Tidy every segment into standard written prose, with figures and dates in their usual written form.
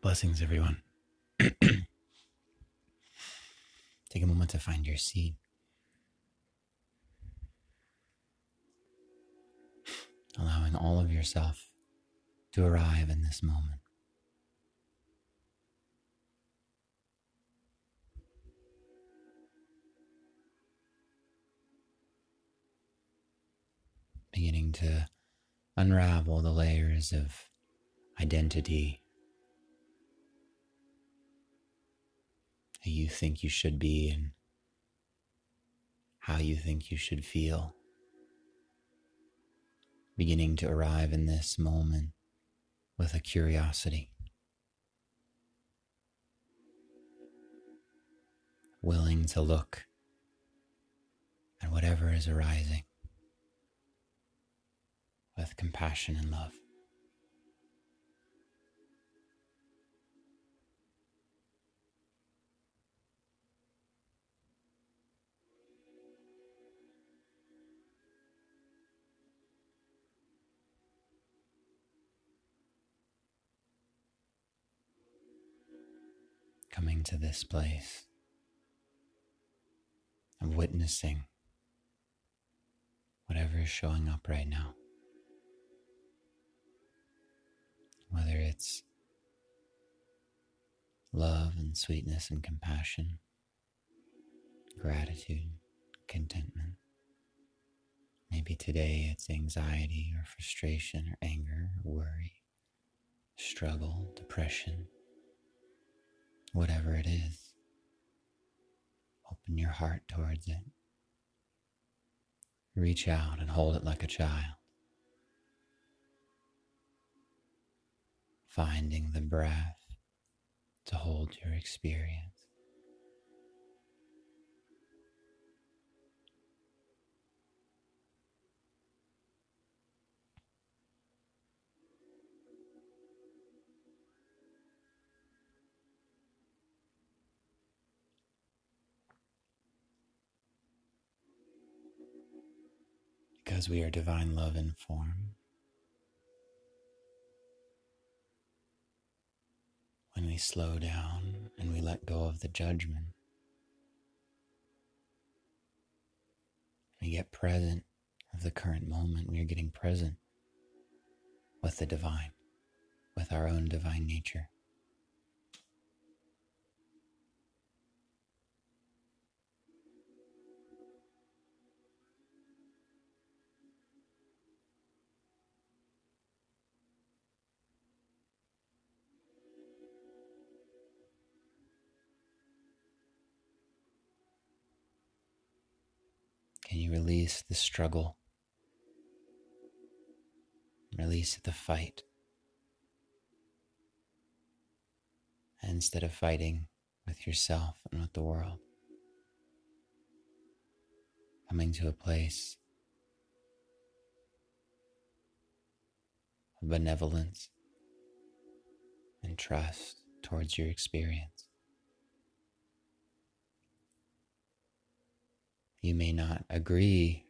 Blessings, everyone. Take a moment to find your seat. Allowing all of yourself to arrive in this moment. Beginning to unravel the layers of identity, who you think you should be and how you think you should feel. Beginning to arrive in this moment with a curiosity, willing to look at whatever is arising with compassion and love. Coming to this place of witnessing whatever is showing up right now. Whether it's love and sweetness and compassion, gratitude, contentment. Maybe today it's anxiety or frustration or anger or worry, struggle, depression. Whatever it is, open your heart towards it. Reach out and hold it like a child. Finding the breath to hold your experience. Because we are divine love in form, when we slow down and we let go of the judgment, we get present of the current moment. We are getting present with the divine, with our own divine nature. Can you release the struggle? Release the fight. And instead of fighting with yourself and with the world, coming to a place of benevolence and trust towards your experience. You may not agree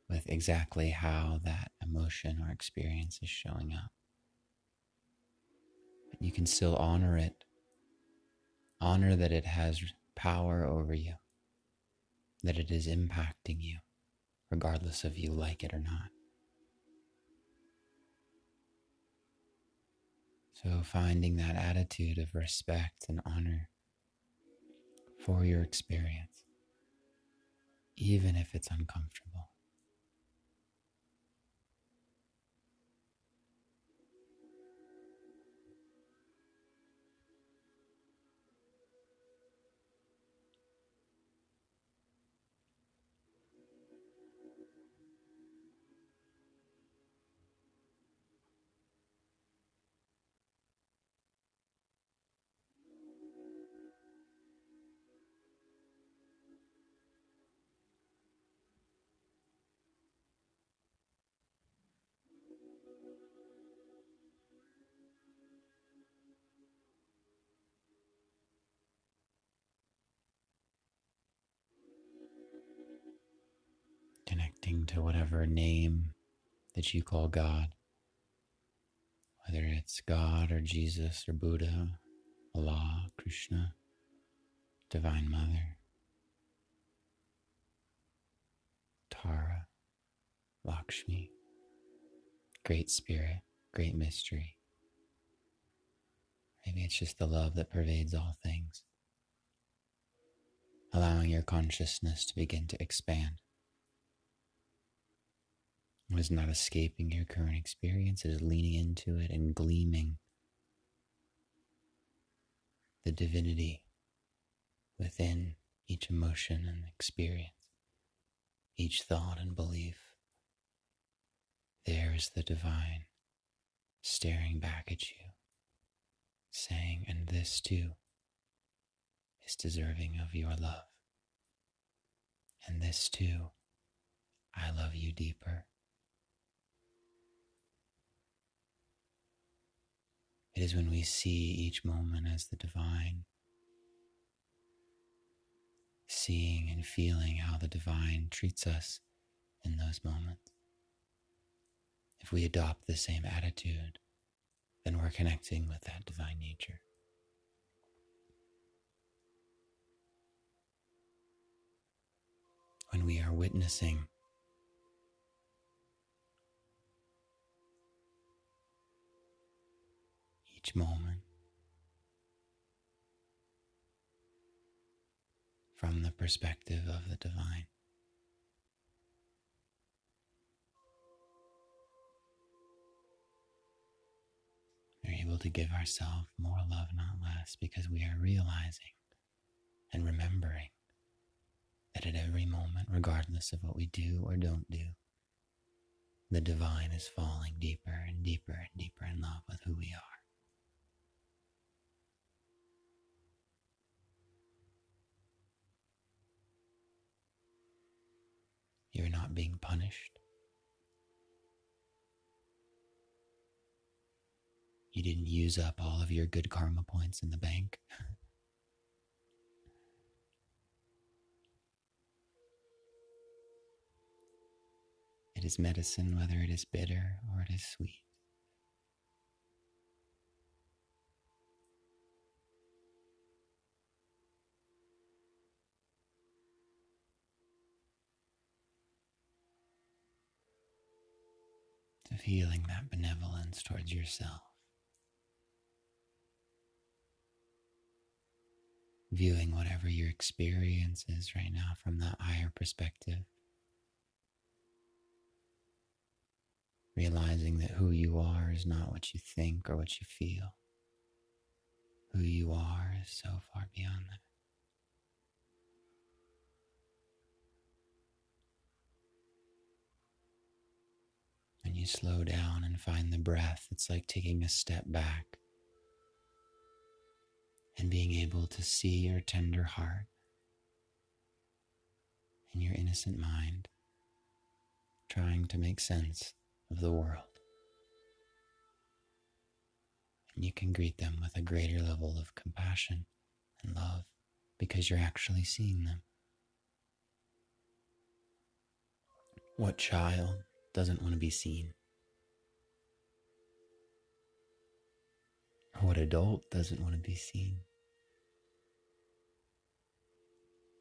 with exactly how that emotion or experience is showing up, but you can still honor it. Honor that it has power over you, that it is impacting you, regardless of you like it or not. So finding that attitude of respect and honor for your experience, even if it's uncomfortable. Connecting to whatever name that you call God. whether it's God or Jesus or Buddha, Allah, Krishna, Divine Mother, Tara, Lakshmi, Great Spirit, Great Mystery. Maybe it's just the love that pervades all things, allowing your consciousness to begin to expand. It is not escaping your current experience, it is leaning into it and gleaming the divinity within each emotion and experience, each thought and belief. There is the divine staring back at you, saying, and this too is deserving of your love. And this too, I love you deeper. It is when we see each moment as the divine, seeing and feeling how the divine treats us in those moments. If we adopt the same attitude, then we're connecting with that divine nature. When we are witnessing each moment from the perspective of the divine, we're able to give ourselves more love, not less, because we are realizing and remembering that at every moment, regardless of what we do or don't do, the divine is falling deeper and deeper and deeper in love with who we are. You're not being punished. You didn't use up all of your good karma points in the bank. It is medicine, whether it is bitter or it is sweet. To feeling that benevolence towards yourself. Viewing whatever your experience is right now from that higher perspective. Realizing that who you are is not what you think or what you feel. Who you are is so far beyond that. When you slow down and find the breath, it's like taking a step back and being able to see your tender heart and your innocent mind trying to make sense of the world. And you can greet them with a greater level of compassion and love because you're actually seeing them. What child doesn't want to be seen? What adult doesn't want to be seen?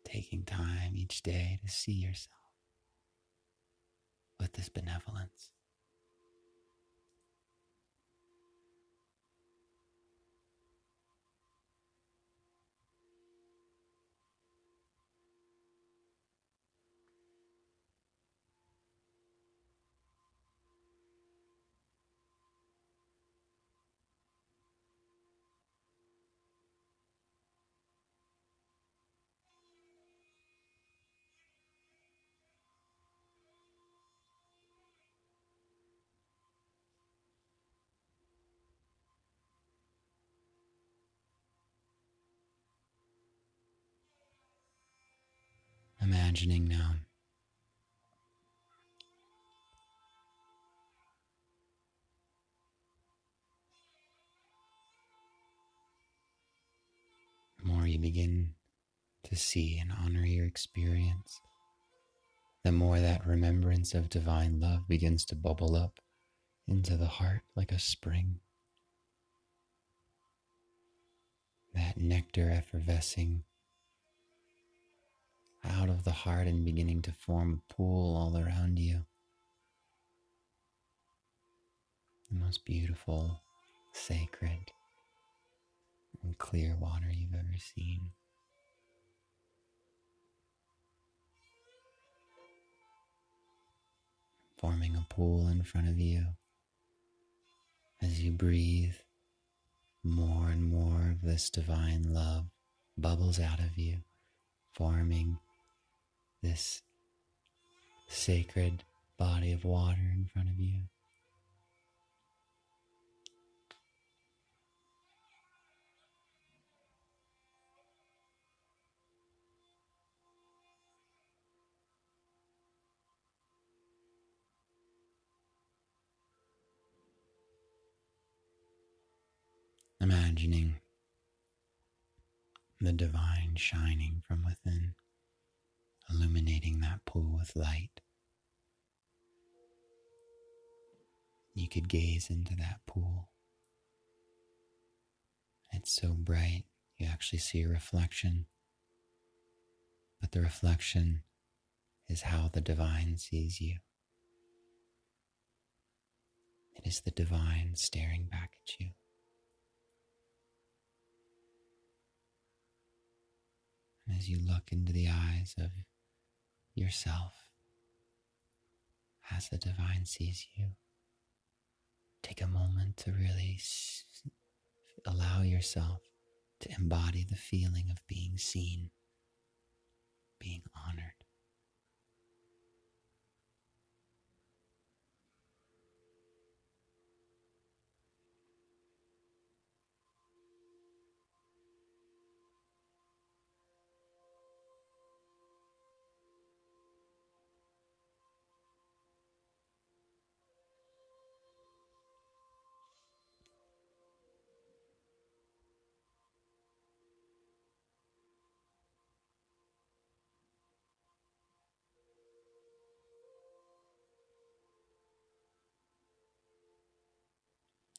Taking time each day to see yourself with this benevolence. Imagining now the more you begin to see and honor your experience, the more that remembrance of divine love begins to bubble up into the heart like a spring, that nectar effervescing out of the heart and beginning to form a pool all around you. The most beautiful, sacred, and clear water you've ever seen. Forming a pool in front of you as you breathe, more and more of this divine love bubbles out of you, forming this sacred body of water in front of you. Imagining the divine shining from within, illuminating that pool with light. You could gaze into that pool. It's so bright, you actually see a reflection. But the reflection is how the divine sees you. It is the divine staring back at you. And as you look into the eyes of yourself, as the divine sees you, take a moment to really allow yourself to embody the feeling of being seen, being honored.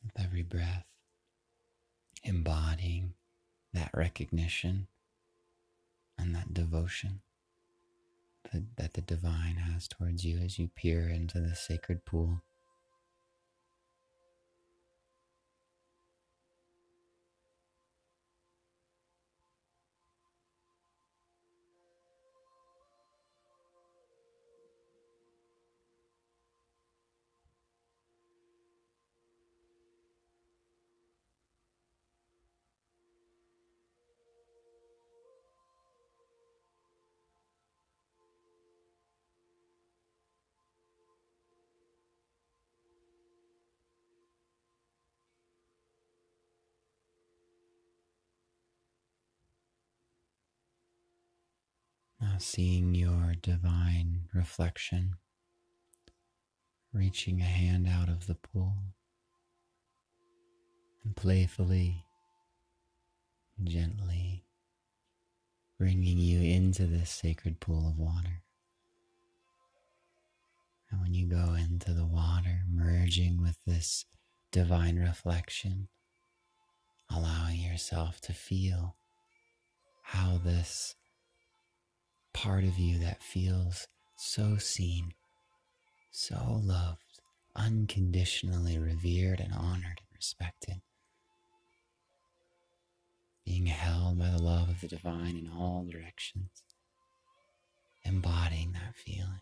With every breath, embodying that recognition and that devotion that the divine has towards you as you peer into the sacred pool. Now seeing your divine reflection, reaching a hand out of the pool and playfully, gently bringing you into this sacred pool of water. And when you go into the water, merging with this divine reflection, allowing yourself to feel how this part of you that feels so seen, so loved, unconditionally revered and honored and respected, being held by the love of the divine in all directions, embodying that feeling.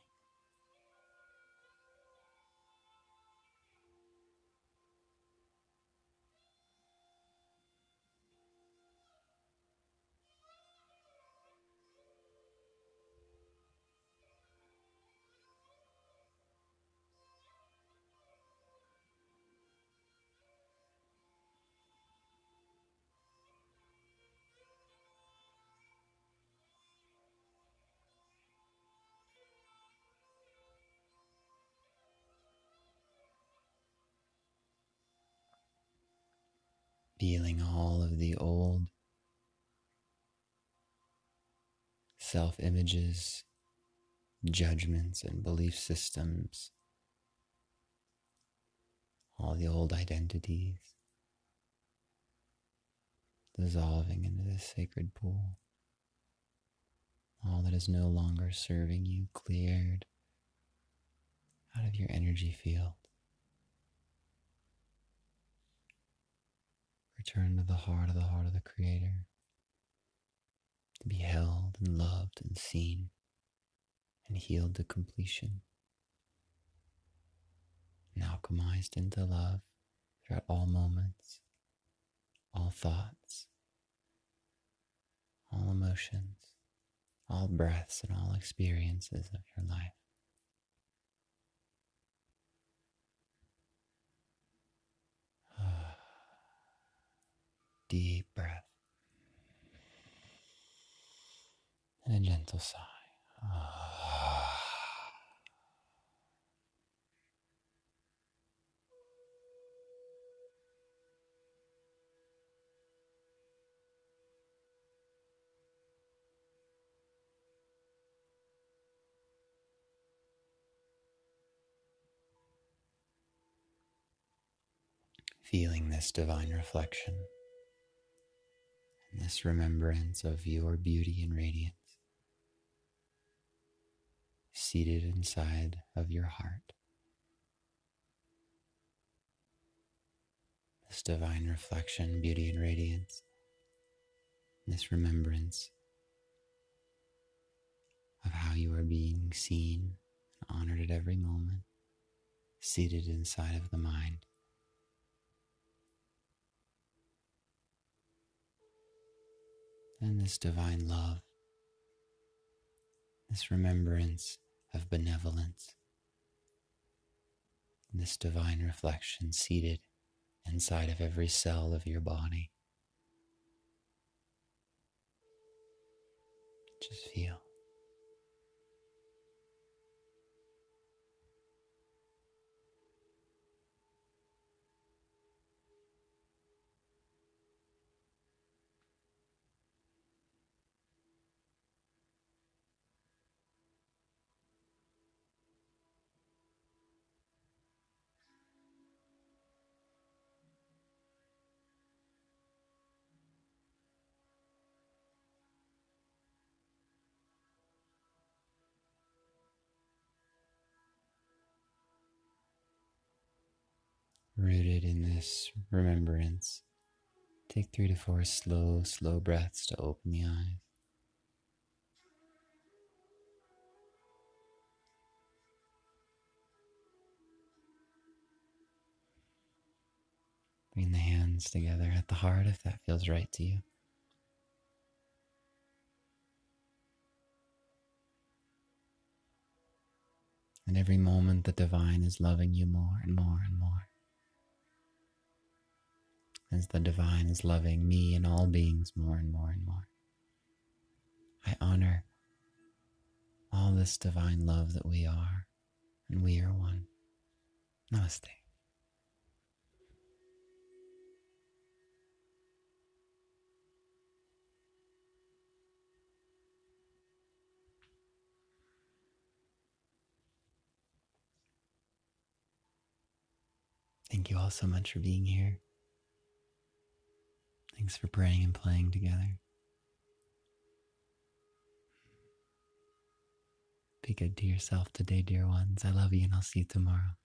Feeling all of the old self-images, judgments, and belief systems, all the old identities, dissolving into this sacred pool. All that is no longer serving you cleared out of your energy field. Return to the heart of the Creator, to be held and loved and seen and healed to completion, and alchemized into love throughout all moments, all thoughts, all emotions, all breaths, and all experiences of your life. Deep breath and a gentle sigh. Feeling this divine reflection and this remembrance of your beauty and radiance seated inside of your heart. This divine reflection, beauty and radiance, this remembrance of how you are being seen and honored at every moment, seated inside of the mind. And this divine love, this remembrance of benevolence, this divine reflection seated inside of every cell of your body. Just feel. Rooted in this remembrance, take 3 to 4 slow breaths to open the eyes. Bring the hands together at the heart if that feels right to you. And every moment the divine is loving you more and more and more. As the divine is loving me and all beings more and more and more. I honor all this divine love that we are, and we are one. Namaste. Thank you all so much for being here. Thanks for praying and playing together. Be good to yourself today, dear ones. I love you, and I'll see you tomorrow.